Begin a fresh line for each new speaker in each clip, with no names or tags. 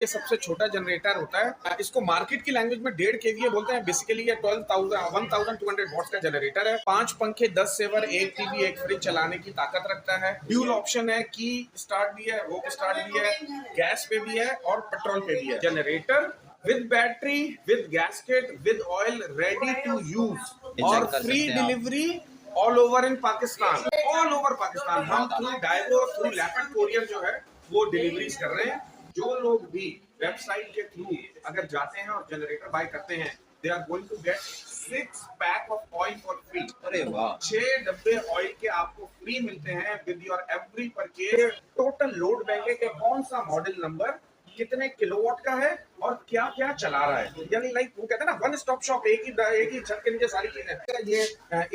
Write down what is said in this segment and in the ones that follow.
ये सबसे छोटा जनरेटर होता है। इसको मार्केट की लैंग्वेज में 1.5 kVA बोलते हैं। बेसिकली ये 1200 वॉट्स का जनरेटर है। 5 पंखे, 10 सेवर, 1 टीवी, 1 फ्रिज चलाने की ताकत रखता है। ड्यूल ऑप्शन है, की स्टार्ट भी है, रोप स्टार्ट भी है, गैस पे भी है और पेट्रोल पे भी है। Generator with battery, with gasket, with oil, ready to use और free delivery all over in Pakistan. All over Pakistan हम through Daewoo, through Leopard courier जो है वो डिलीवरीज कर रहे हैं। जो लोग भी वेबसाइट के थ्रू अगर जाते हैं और जनरेटर बाय करते हैं, they are going to get 6 pack of oil for free. अरे वाह, 6 डब्बे ऑयल के आपको फ्री मिलते हैं with your every purchase. Total load देंगे कि कौन सा मॉडल नंबर कितने किलोवाट का है और क्या क्या चला रहा है। यानी लाइक वो कहते हैं ना, वन स्टॉप शॉप, एक ही छत के नीचे सारी चीजें। ये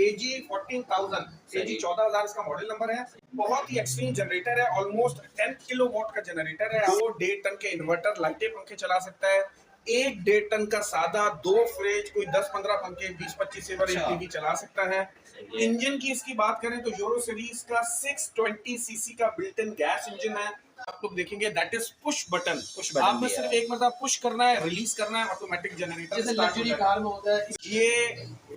AG 14,000, AG 14,000 इसका मॉडल नंबर है। बहुत ही एक्सट्रीम जनरेटर है, ऑलमोस्ट 10 किलोवाट का जनरेटर है। 2 1.5 टन के इन्वर्टर, लाइटें, पंखे चला सकता है। 1 1.5 टन का सादा, 2 फ्रिज, कोई 10-15 पंखे, 20-25 सेवर, टीवी चला सकता है। इंजन की इसकी बात करें तो यूरो सीरीज का 620 सीसी का बिल्ट इन गैस इंजन है। आप लोग देखेंगे दैट इज पुश बटन। आपने सिर्फ एक मतलब पुश करना है, रिलीज करना है, ऑटोमेटिक जनरेटर स्टार्ट हो कार में होता है। ये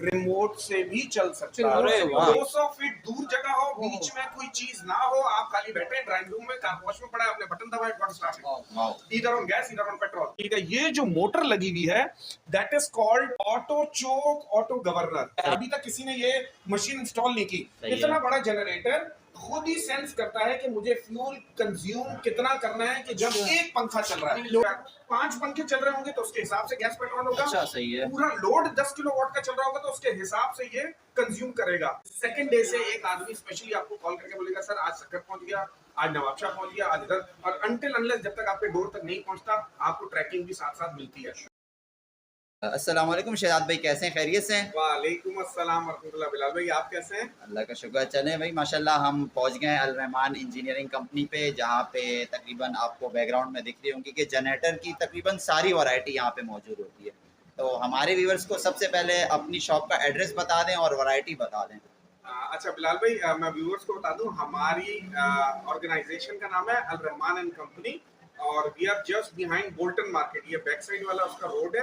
रिमोट से भी चल सकता है। 200 फीट दूर जगह हो, बीच में कोई चीज ना हो, आप खाली बैठे ड्राइंग रूम में, कार वॉश में पड़ा है, आपने बटन दबाया, got start, either on gas either on petrol. ठीक है, ये जो मोटर लगी हुई है that is called auto choke auto governor. अभी तक किसी ने ये मशीन इंस्टॉल नहीं की। इतना बड़ा जनरेटर खुद ही सेंस करता है कि मुझे फ्यूल कंज्यूम कितना करना है, कि जब एक पंखा चल रहा है, 5 पंखे चल रहे होंगे तो उसके हिसाब से गैस पेट्रोल होगा। अच्छा, सही है। पूरा लोड 10 किलोवाट का चल रहा होगा तो उसके हिसाब से ये कंज्यूम करेगा। सेकंड डे से एक आदमी स्पेशली आपको कॉल करके बोलेगा, सर आज सक्कर पहुंच गया, आज नवाबशाह पहुंच गया, आज इधर, और अनटिल अनलेस जब तक आपके डोर तक नहीं पहुंचता आपको ट्रैकिंग भी साथ साथ मिलती है।
अस्सलाम वालेकुम शहजाद भाई, कैसे हैं? खैरियत से हैं?
वालेकुम अस्सलाम वरहमतुल्लाह। बिलाल भाई आप कैसे हैं?
अल्लाह का शुक्र। चले भाई माशाल्लाह, हम पहुंच गए हैं अल रहमान इंजीनियरिंग कंपनी पे, जहां पे तकरीबन आपको बैकग्राउंड में दिख रही होंगी कि जनरेटर की तकरीबन सारी वैरायटी यहां पे मौजूद होती है। तो हमारे व्यूअर्स को सबसे पहले अपनी शॉप का एड्रेस बता दें और वैरायटी बता दें।
अच्छा बिलाल भाई, मैं व्यूअर्स को बता दूं, हमारी ऑर्गेनाइजेशन का नाम है अल रहमान एंड कंपनी और we are just behind Bolton market. ये बैक साइड वाला उसका रोड है।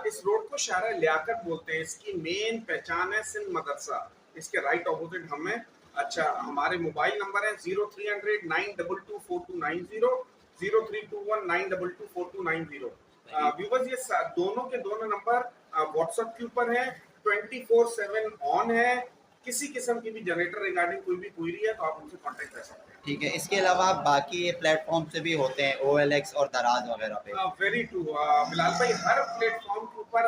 इस रोड को शारा लियाकत बोलते हैं। इसकी मेन पहचान है सिंध मदरसा, इसके राइट ऑपोजिट हम हैं। अच्छा, हमारे मोबाइल नंबर है 0300 922 4290, 0321 922 4290। व्यूअर्स ये दोनों के दोनों नंबर व्हाट्सएप के ऊपर है, 24/7 ऑन है। किसी किस्म की भी जनरेटर रिगार्डिंग कोई भी क्वेरी है तो आप उनसे कांटेक्ट कर सकते हैं।
ठीक है, इसके अलावा बाकी ये प्लेटफॉर्म से भी होते हैं, OLX और दराज वगैरह पे।
वेरी ट्रू बिलाल भाई, हर प्लेटफॉर्म के ऊपर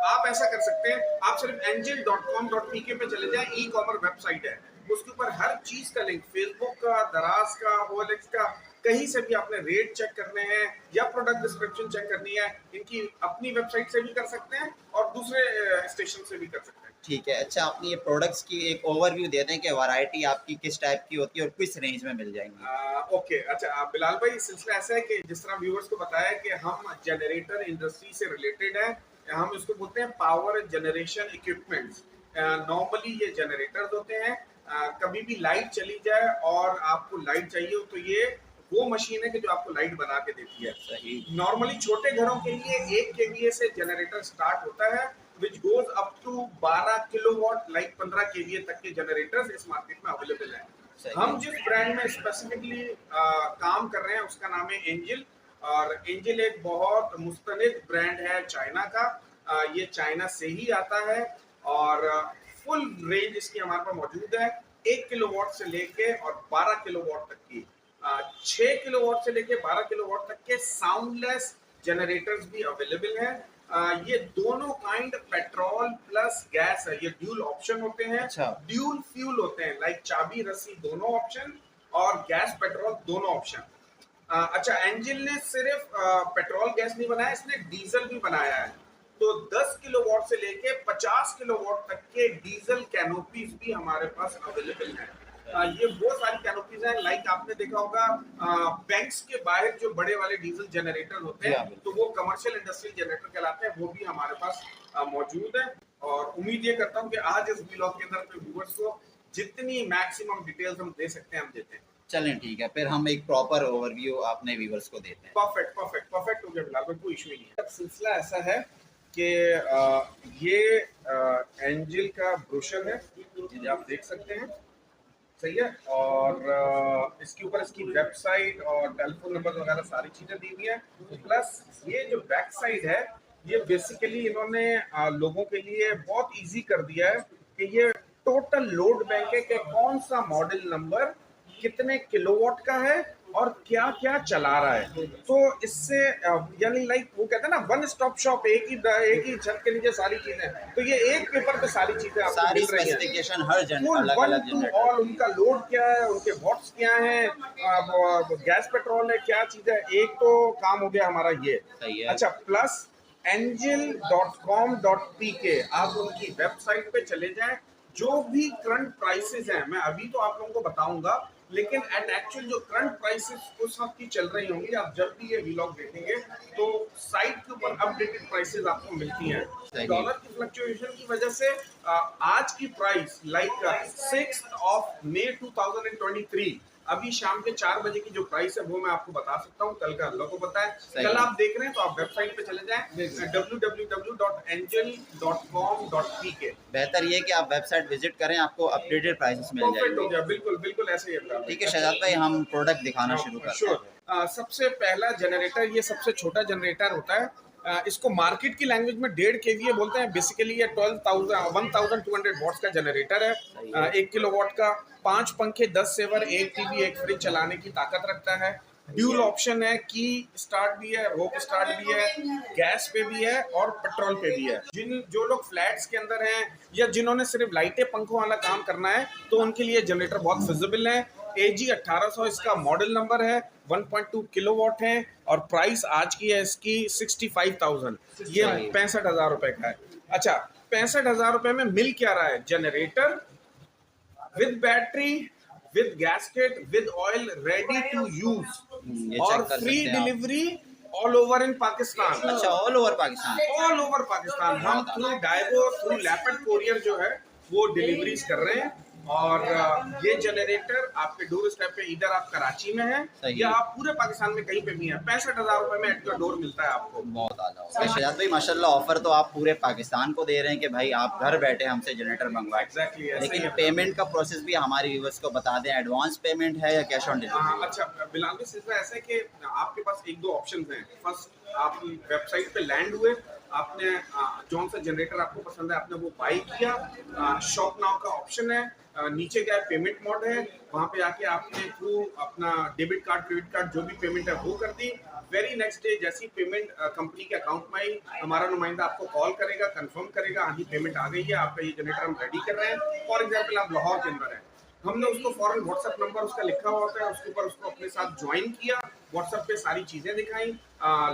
आप ऐसा कर सकते हैं, आप सिर्फ angel.com.pk पे चले जाएं, ई कॉमर्स वेबसाइट है, उसके ऊपर हर चीज का लिंक, फेसबुक का, दराज का, OLX का, कहीं से भी आपने रेट चेक करने हैं या प्रोडक्ट डिस्क्रिप्शन चेक करनी है, इनकी अपनी वेबसाइट से भी कर सकते हैं और दूसरे स्टेशन से भी कर सकते हैं।
ठीक है, अच्छा अपनी ये प्रोडक्ट्स की एक ओवरव्यू दे दें कि वैरायटी आपकी किस टाइप की होती है और किस रेंज में मिल जाएंगी।
ओके, अच्छा बिलाल भाई, सिलसिला ऐसा है कि जिस तरह व्यूअर्स को बताया कि हम जनरेटर इंडस्ट्री से रिलेटेड है, हम इसको बोलते हैं पावर जनरेशन इक्विपमेंट्स। नॉर्मली ये जनरेटर्स होते हैं, कभी भी लाइट चली जाए और आपको लाइट चाहिए हो तो ये वो मशीन है कि जो आपको लाइट बना के देती है।
सही।
नॉर्मली छोटे घरों के लिए 1 kVA से जनरेटर स्टार्ट होता है which goes up to 12 kilowatt, like 15 kVA तक के जनरेटर्स इस मार्केट में अवेलेबल हैं। हम जिस ब्रांड में स्पेसिफिकली काम कर रहे हैं उसका नाम है एंजल, और एंजल एक बहुत मुस्तनिद ब्रांड है चाइना का। ये चाइना से ही आता है और फुल रेंज इसकी हमारे पास मौजूद है, 1 किलोवाट से लेके और 12 किलोवाट तक की। 6 किलोवाट से लेके 12 किलोवाट तक के साउंडलेस जनरेटर्स भी अवेलेबल हैं। ये दोनों काइंड पेट्रोल प्लस गैस है, ये ड्यूल ऑप्शन होते हैं।
अच्छा।
ड्यूल फ्यूल होते हैं, लाइक चाबी रस्सी दोनों ऑप्शन और गैस पेट्रोल दोनों ऑप्शन। अच्छा, एंजिल ने सिर्फ पेट्रोल गैस नहीं बनाया, इसने डीजल भी बनाया है। तो 10 किलोवाट से लेके 50 किलोवाट तक के डीजल कैनोपीज भी हमारे पास अवेलेबल हैं। ये वो सारी कैनोपीज हैं, लाइक आपने देखा होगा बैंक्स के बाहर जो बड़े वाले डीजल जनरेटर होते हैं तो वो कमर्शियल इंडस्ट्रियल जनरेटर कहलाते हैं, वो भी हमारे पास मौजूद है। और उम्मीद ये करता हूँ कि आज इस व्लॉग के अंदर व्यूअर्स को जितनी मैक्सिमम डिटेल्स हम दे सकते हैं हम देते हैं।
चलें ठीक है, फिर हम एक प्रॉपर ओवरव्यू अपने व्यूवर्स को देते हैं।
परफेक्ट परफेक्ट परफेक्ट हो गया बिलाल भाई, कोई इशू ही नहीं है। अब सिलसिला ऐसा है कि ये एंजल का ब्रोशर है, ये आप देख सकते हैं, सही है। और इसके ऊपर इसकी वेबसाइट और टेलीफोन नंबर वगैरह सारी चीजें दी हुई है। प्लस ये जो बैक साइड है, ये बेसिकली इन्होंने लोगों के लिए बहुत इजी कर दिया है कि ये टोटल लोड बैंक है कि कौन सा मॉडल नंबर कितने किलोवाट का है और क्या क्या चला रहा है। तो इससे यानी लाइक वो कहते हैं ना, वन स्टॉप शॉप, एक ही छत के नीचे सारी चीजें। तो ये एक पेपर पे सारी चीजें आपको
सारी
मिल रही हैं।
स्पेसिफिकेशन हर
फुल
अलग
वन
अलग
टू
जनरेटर।
ऑल, उनका लोड क्या है, उनके वॉट्स क्या है, गैस पेट्रोल है, क्या चीज है। एक तो काम हो गया हमारा ये।
सही है।
अच्छा, प्लस angel.com.pk आप उनकी वेबसाइट पे चले जाएं। जो भी करंट प्राइसेस हैं, मैं अभी तो आप लोगों को बताऊंगा, लेकिन एट एक्चुअल जो करंट प्राइसेस उस वक्त की चल रही होंगी, आप जब भी ये व्लॉग देखेंगे तो साइट के ऊपर अपडेटेड प्राइसेस आपको मिलती हैं। डॉलर की फ्लक्चुएशन की वजह से आज की प्राइस लाइक 6 मई 2023 अभी शाम के 4 बजे की जो प्राइस है वो मैं आपको बता सकता हूँ। कल का अल्लाह को पता है। कल आप देख रहे हैं तो आप वेबसाइट पे चले जाएं www.angel.com.pk।
बेहतर ये कि आप वेबसाइट विजिट करें, आपको अपडेटेड प्राइसेस मिल
परफेक्ट हो
जाएंगे।
गया, बिल्कुल बिल्कुल ऐसे ही है।
ठीक है शहजाद भाई, हम प्रोडक्ट दिखाना शुरू करते
श्योर।
हैं।
सबसे पहला जनरेटर, ये सबसे छोटा जनरेटर होता है। इसको मार्केट की लैंग्वेज में 1.5 kVA बोलते हैं। बेसिकली ये 1200 वॉट्स का जनरेटर है। 1 किलोवाट का, 5 पंखे, 10 सेवर, 1 टीवी, 1 फ्रिज चलाने की ताकत रखता है। ड्यूल ऑप्शन है, की स्टार्ट भी है, रोप स्टार्ट भी है, गैस पे भी है और पेट्रोल पे भी है। जो लोग फ्लैट्स के अंदर हैं या जिन्होंने सिर्फ लाइटें पंखों वाला काम करना है, तो उनके लिए जनरेटर बहुत फिजिबल है। AG 1800 इसका मॉडल नंबर है, 1.2 किलोवाट है और प्राइस आज की है इसकी 65,000। ये 65,000 रुपए का है। अच्छा, 65,000 रुपए में मिल क्या रहा है? Generator with battery, with gasket, with oil, ready to use
ये
और
चेक कर
फ्री
सकते हैं आप।
Delivery all over in Pakistan.
अच्छा, all over Pakistan.
All over Pakistan हम through Daewoo, through Leopard courier जो है वो डिलीवरीज कर रहे हैं। और ये जनरेटर आपके डोर स्टेप पे, इधर आप कराची में हैं या आप पूरे पाकिस्तान में कहीं पे भी हैं, 65,000 रुपए में एट योर डोर मिलता है आपको।
बहुत आला। शहजाद भाई माशाल्लाह, ऑफर तो आप पूरे पाकिस्तान को दे रहे हैं कि भाई आप घर बैठे हमसे जनरेटर मंगवाएं।
एग्जैक्टली।
लेकिन पेमेंट का प्रोसेस भी हमारे व्यूअर्स को बता दें, एडवांस पेमेंट है या कैश ऑन डिलीवरी?
अच्छा बिलाल भाई, सिलसिला ऐसा है कि आपके पास एक दो ऑप्शन हैं। फर्स्ट, आप वेबसाइट पे लैंड हुए, आपने जौन सा जनरेटर आपको पसंद है आपने वो बाई किया। शॉप नाउ का ऑप्शन है, नीचे क्या है, पेमेंट मोड है, वहाँ पे आके आपने थ्रू अपना डेबिट कार्ड, क्रेडिट कार्ड, जो भी पेमेंट है वो कर दी। वेरी नेक्स्ट डे जैसी पेमेंट कंपनी के अकाउंट में आई, हमारा नुमाइंदा आपको कॉल करेगा, कंफर्म करेगा, हाँ जी पेमेंट आ गई है, आपका ये जनरेटर हम रेडी कर रहे हैं। फॉर एग्जाम्पल आप लाहौर के अंदर है, हमने उसको फॉरन व्हाट्सएप नंबर उसका लिखा हुआ होता है, उसके ऊपर उसको अपने साथ ज्वाइन किया, व्हाट्सएप पे सारी चीजें दिखाई,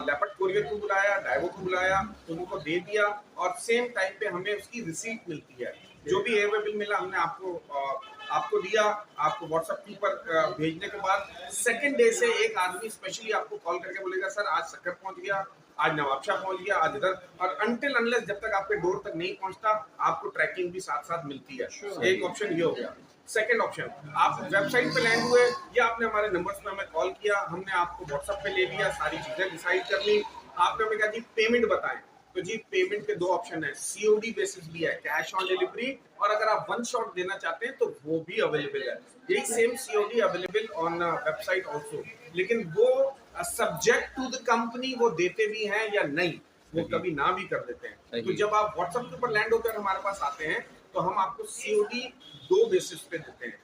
लैपट कोरियर को बुलाया, डाइवो को बुलाया, उनको दे दिया और सेम टाइम पे हमें उसकी रिसीट मिलती है। जो भी एयरवे बिल मिला हमने आपको दिया। आपको व्हाट्सएप के ऊपर भेजने के बाद सेकंड डे से एक आदमी स्पेशली आपको कॉल करके बोलेगा सर आज सक्कर पहुंच गया, आज नवाबशाह पहुंच गया, आज इधर। और अनटिल अनलेस जब तक आपके डोर तक नहीं पहुंचता आपको ट्रैकिंग भी साथ साथ मिलती है। एक ऑप्शन ये हो गया। सेकंड ऑप्शन, आप वेबसाइट पे लैंड हुए या आपने हमारे नंबर्स पे हमें कॉल किया, हमने आपको व्हाट्सएप पे ले लिया, सारी चीजें डिसाइड कर ली। आपने हमें कहा जी पेमेंट बताएं, तो जी पेमेंट के दो ऑप्शन है, COD बेसिस भी है, कैश ऑन डिलीवरी, और अगर आप वन शॉट देना चाहते हैं तो वो भी अवेलेबल है। यही same COD available on website also, लेकिन वो सब्जेक्ट टू द कंपनी वो देते भी हैं या नहीं, वो कभी ना भी कर देते हैं। तो जब आप व्हाट्सएप के ऊपर लैंड होकर हमारे पास आते हैं तो हम आपको COD दो बेसिस पे देते हैं।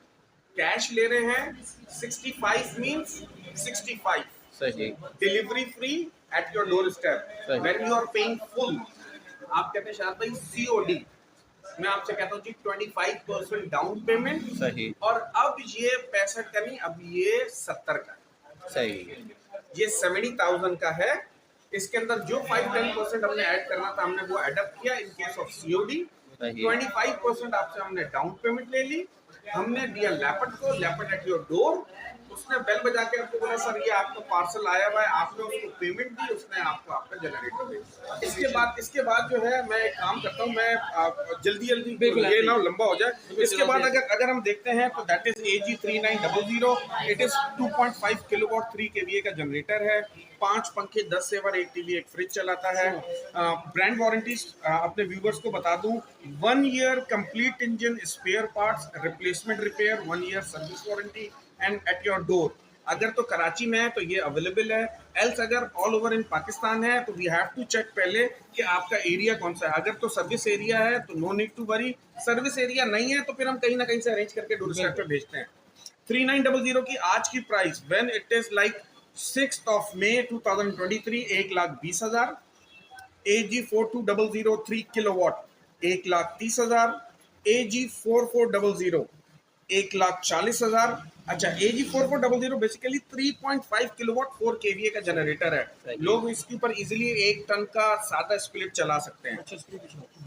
कैश ले रहे हैं 65 मींस 65,
सही।
Delivery free at your door step. When you are paying full, आप कहते हैं शायद भाई COD, मैं आपसे कहता हूँ जी 25% डाउन पेमेंट,
सही।
और अब ये 65 का नहीं, अब ये 70 का है।
सही।
ये 70,000 का है। इसके अंदर जो 5-10% हमने ऐड करना था हमने वो एडप्ट किया इन केस ऑफ COD। 25% आपसे हमने डाउन पेमेंट ले ली, हमने दिया लैपट को, लैपट एट योर डोर, उसने बेल बजा के आपको बोला सर ये आपका पार्सल आया हुआ है, आपने उसको पेमेंट दी, उसने आपको आपका जनरेटर दे दिया। इसके बाद जो है मैं एक काम करता हूँ, मैं जल्दी जल्दी
बिल्कुल,
ये
ऐसे
ना
ही।
लंबा हो जाए। इसके बाद अगर हम देखते हैं तो that is AG3900। It is 2.5 kilowatt 3 kVA का जनरेटर है, 5 पंखे, 10 सेवर, 1 टीवी, एक फ्रिज चलाता है। ब्रांड वारंटीज अपने व्यूवर्स को बता दूं, 1 year complete engine spare parts replacement repair, 1 year service warranty and at your door. अगर तो कराची में है तो ये अवेलेबल है, एल्स अगर ऑल ओवर इन पाकिस्तान है तो वी हैव टू चेक पहले कि आपका एरिया कौन सा है। अगर तो सर्विस एरिया है तो no need to worry, service area नहीं है तो फिर हम कहीं ना कहीं से अरेंज करके डोर स्टेप पे भेजते हैं। 3900 की आज की price when it is like 6th of May 2023 1,20,000। AG4200 3 kilowatt 1,30,000। AG4400 1,40,000। अच्छा, AG4400 बेसिकली 3.5 किलोवाट 4 kVA का जनरेटर है। लोग इसके ऊपर इजीली 1 टन का सादा स्प्लिट चला सकते हैं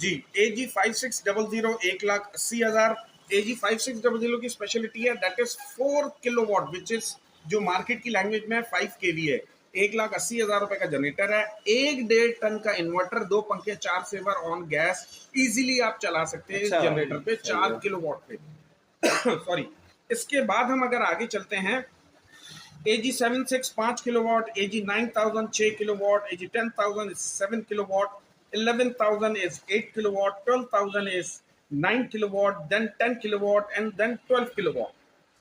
जी। AG5600 1,80,000। AG5600 की स्पेशलिटी है that is 4 kilowatt which is जो मार्केट की लैंग्वेज में 5 kVA है। 1,80,000 रुपए का जनरेटर है, 1.5 टन का इन्वर्टर, 2 पंखे, 4 सेवर ऑन गैस, इजीली आप चला सकते हैं इस जनरेटर पे 4 किलोवाट पे। सॉरी। इसके बाद हम अगर आगे चलते हैं, AG76 5 kilowatt, AG9000 6 kilowatt, AG10000 is 7 kilowatt, 11,000 is 8 kilowatt, 12,000 is 9 kilowatt, then 10 kilowatt and then 12 kilowatt.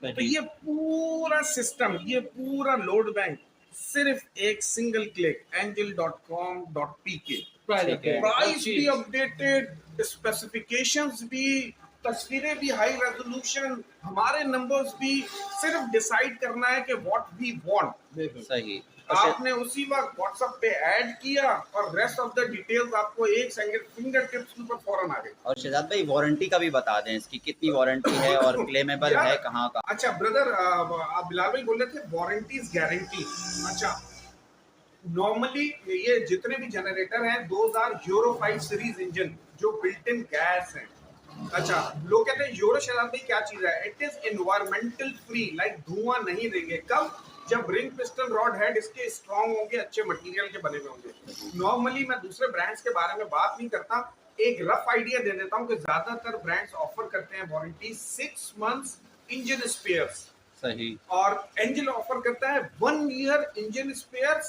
तो ये पूरा सिस्टम, ये पूरा लोड बैंक सिर्फ एक सिंगल क्लिक angel.com.pk, प्राइस भी अपडेटेड, स्पेसिफिकेशंस भी, तस्वीरें भी हाई रेजोल्यूशन, हमारे नंबर्स भी, सिर्फ डिसाइड करना है कि व्हाट वी वांट।
सही।
आपने उसी वक्त व्हाट्सएप पे ऐड किया और रेस्ट ऑफ द डिटेल्स आपको एक फिंगर टिप्स के ऊपर फौरन आ गए।
और शहजाद भाई वारंटी का भी बता दें, इसकी कितनी वारंटी है और क्लेमेबल है कहाँ का?
अच्छा ब्रदर, आप बिलाल भाई बोल रहे थे वारंटीज गारंटी। अच्छा, नॉर्मली ये जितने भी जनरेटर हैं 2005 सीरीज इंजन जो बिल्ट इन गैस हैं। अच्छा, लोग कहते हैं यूरो शराब में क्या चीज है, it is environmental free, like धुआं नहीं देंगे। कब? जब रिंग पिस्टन रॉड हेड इसके स्ट्रॉन्ग होंगे, अच्छे मटेरियल के बने हुए होंगे। नॉर्मली मैं दूसरे ब्रांड्स के बारे में बात नहीं करता, एक रफ आइडिया दे देता हूँ कि ज्यादातर ब्रांड्स ऑफर करते हैं वारंटी 6 मंथ्स इंजन स्पेयर्स।
सही।
और एंजल ऑफर करता है 1 year engine spares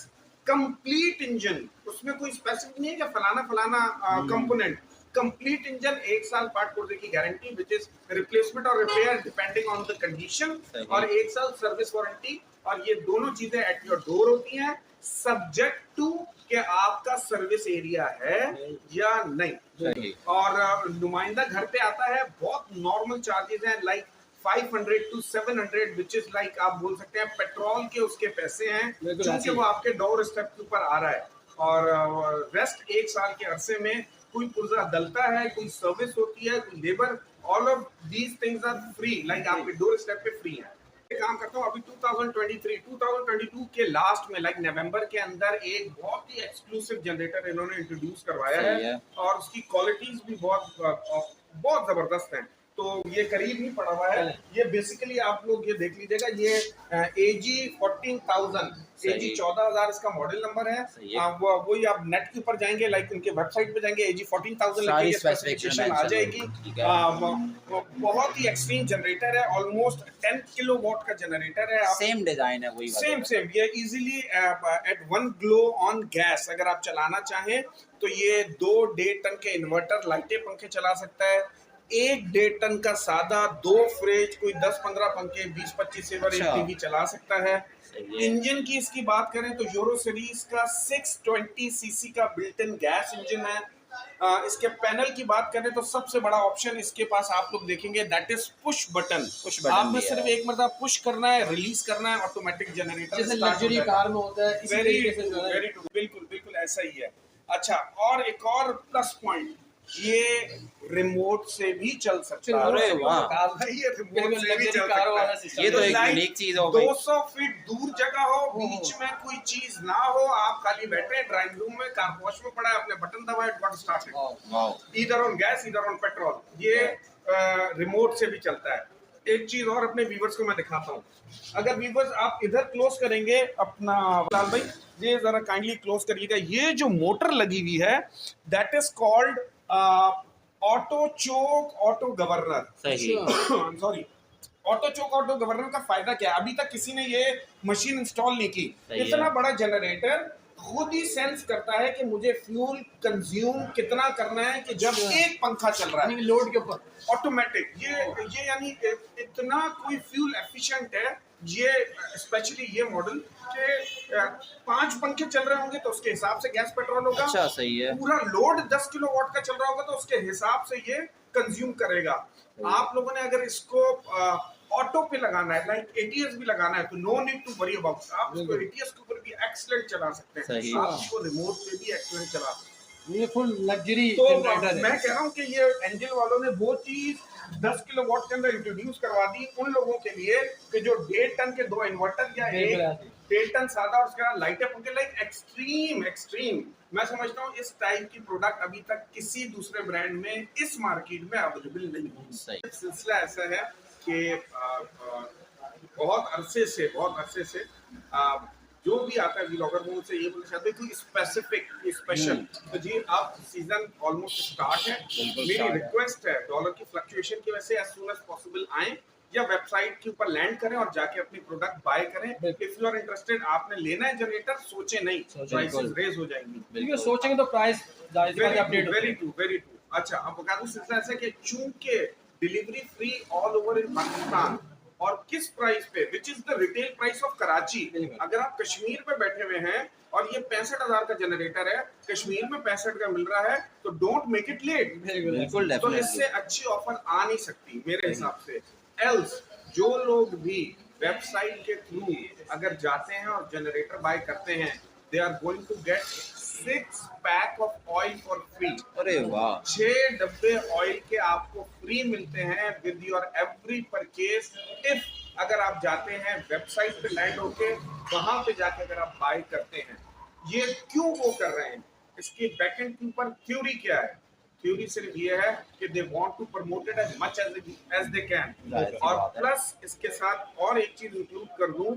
complete engine. उसमें कोई स्पेसिफिक नहीं है कि फलाना फलाना कंपोनेंट, कंप्लीट इंजन 1 साल पार्ट पुर्जे की गारंटी विच इज रिप्लेसमेंट और repair depending on the condition, और 1 साल सर्विस वारंटी। और ये दोनों चीजें एट योर डोर होती हैं, सब्जेक्ट टू कि आपका सर्विस एरिया है या नहीं। और नुमाइंदा घर पे आता है, बहुत नॉर्मल चार्जेस हैं like 500 to 700 which is like आप बोल सकते हैं पेट्रोल के उसके पैसे हैं, क्योंकि वो आपके डोर स्टेप के ऊपर आ रहा है। और रेस्ट 1 साल के अरसे में कोई पुर्जा डलता है, कोई सर्विस होती है, कोई labour, all of these things are free, like आपके डोर स्टेप पे फ्री है। काम करता हूँ अभी 2022 के लास्ट में, लाइक नवंबर के अंदर एक बहुत ही एक्सक्लूसिव जनरेटर इन्होंने इंट्रोड्यूस करवाया है और उसकी क्वालिटीज भी बहुत जबरदस्त हैं। तो ये करीब ही पड़ा हुआ है। ये बेसिकली आप लोग ये देख लीजिएगा, ये AG14,000, AG14,000 इसका मॉडल नंबर है। वही आप नेट के ऊपर जाएंगे, लाइक उनके वेबसाइट पे जाएंगे, AG14,000 स्पेसिफिकेशन आ जाएगी। बहुत ही एक्सट्रीम जनरेटर है, ऑलमोस्ट 10 किलोवाट का जनरेटर है।
सेम डिजाइन है, वही
सेम ये easily at 1 glow on gas अगर आप चलाना चाहें तो ये 2.5 टन के इन्वर्टर, लाइटें, पंखे चला सकता है। 1.5 टन का सादा, 2 फ्रिज, कोई 10-15 पंखे, 20-25 सेवर, एक टीवी चला सकता है। इंजन की इसकी बात करें तो यूरो सीरीज का 620 सीसी का बिल्ट इन गैस इंजन है। इसके पैनल की बात करें तो सबसे बड़ा ऑप्शन इसके पास आप लोग देखेंगे दैट इज पुश बटन। आपने सिर्फ एक मरतबा पुश करना है, रिलीज करना है, ऑटोमेटिक जनरेटर
जैसे लग्जरी कार में होता है, इसी तरीके से जो है।
बिल्कुल ऐसा ही है। अच्छा, और एक और प्लस पॉइंट, ये रिमोट से भी चल सकता है।
अरे वाह,
ये रिमोट से भी चल सकता है।
ये तो एक यूनिक चीज हो गई।
200 फीट दूर जगह हो, बीच में कोई चीज ना हो, आप खाली बैठे ड्राइंग रूम में, कार वॉश में पड़ा है, अपने बटन दबाए, got started, either on gas either on petrol. ये रिमोट से भी चलता है। एक चीज और अपने व्यूवर्स को मैं दिखाता हूँ। अगर व्यूवर्स आप इधर क्लोज करेंगे अपना लाल भाई, ये जरा काइंडली क्लोज करिएगा। ये जो मोटर लगी हुई है that is called auto choke auto governor.
सही।
Sorry, auto choke auto governor का फायदा क्या है? अभी तक किसी ने ये मशीन इंस्टॉल नहीं की। इतना बड़ा जनरेटर खुद ही सेंस करता है कि मुझे फ्यूल कंज्यूम कितना करना है, कि जब एक पंखा चल रहा है
लोड के ऊपर
ऑटोमेटिक ये यानी इतना कोई फ्यूल एफिशिएंट है ये, स्पेशली ये मॉडल के 5 पंखे चल रहे होंगे तो उसके हिसाब से गैस पेट्रोल होगा।
अच्छा, सही है।
पूरा लोड 10 किलोवाट का चल रहा होगा तो उसके हिसाब से ये कंज्यूम करेगा। आप लोगों ने अगर इसको ऑटो पे लगाना है, लाइक एटीएस भी लगाना है, तो no need to worry about. आप इसको एटीएस के ऊपर भी एक्सीलेंट चला सकते हैं, आप इसको रिमोट पे भी एक्सीलेंट चला सकते हैं।
ये फुल लग्जरी
तो
जनरेटर है।
मैं कह रहा हूँ कि ये एंजल वालों ने वो चीज 10 किलोवाट के अंदर इंट्रोड्यूस करवा दी उन लोगों के लिए कि जो 1.5 टन के 2 इन्वर्टर या 1.5 टन सादा और उसके बाद लाइटें उनके लाइक एक्सट्रीम। मैं समझता हूँ इस टाइप की प्रोडक्ट अभी तक किसी दूसरे ब्रांड में इस मार्केट में अवेलेबल नहीं है। सिलसिला ऐसा है कि बहुत अरसे से जो भी आता है व्लॉगर वो मुझसे ये बोलना चाहते हैं कि स्पेसिफिक स्पेशल। तो जी अब सीजन ऑलमोस्ट स्टार्ट है, मेरी रिक्वेस्ट है डॉलर की फ्लक्चुएशन की वजह से एज सून एज पॉसिबल आए या वेबसाइट के ऊपर लैंड करें और जाके अपनी प्रोडक्ट बाय करें। इफ यू आर इंटरेस्टेड, आपने लेना है जनरेटर, सोचे नहीं, प्राइसेस रेज हो जाएंगी।
सोचेंगे तो प्राइस अपडेट।
Very true. अच्छा, अब बता दूं सिलसिला ऐसा कि चूंकि delivery free all over in Pakistan और किस प्राइस पे, which is the retail price of Karachi. अगर आप कश्मीर में बैठे हुए हैं और ये 65,000 का जनरेटर है, कश्मीर में 65 का मिल रहा है, तो डोंट मेक इट लेट।
बिल्कुल,
तो इससे अच्छी ऑफर आ नहीं सकती मेरे हिसाब से। एल्स जो लोग भी वेबसाइट के थ्रू अगर जाते हैं और जनरेटर बाय करते हैं, they are going to get 6 pack of oil for free.
अरे वाह,
6 डब्बे ऑयल के आपको फ्री मिलते हैं with your every purchase. If अगर आप जाते हैं वेबसाइट पे लैंड होके वहां पे जाके अगर आप बाय करते हैं, ये क्यों वो कर रहे हैं, इसकी बैकएंड के ऊपर थ्योरी क्या है? थ्योरी सिर्फ ये है कि they want to promote it as much as they can. और प्लस इसके साथ और एक चीज इंक्लूड कर दूं,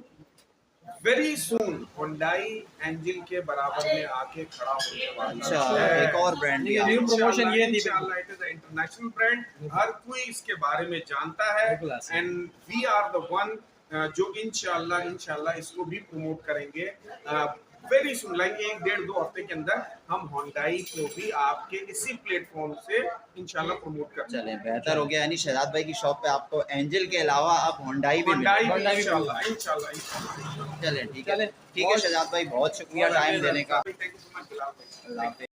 वेरी सून Hyundai एंजिल के बराबर में आके खड़ा होने वाला है।
एक और ब्रांड भी
न्यू प्रमोशन ये थी।
इंशाल्लाह इट इज इंटरनेशनल ब्रांड, हर कोई इसके बारे में जानता है and we are the one जो इंशाल्लाह इसको भी प्रमोट करेंगे वेरी सून, लाइक 1-1.5-2 हफ्ते के अंदर हम Hyundai को भी आपके इसी प्लेटफॉर्म से इंशाल्लाह प्रमोट कर
चलें, बेहतर हो गया। यानी शहजाद भाई की शॉप पे आपको एंजल के अलावा अब Hyundai भी मिलेगा।
इंशाल्लाह।
चलें, ठीक है शहजाद भाई, बहुत शुक्रिया टाइम देने का।
Thank you so much.
अल्लाह हाफिज़।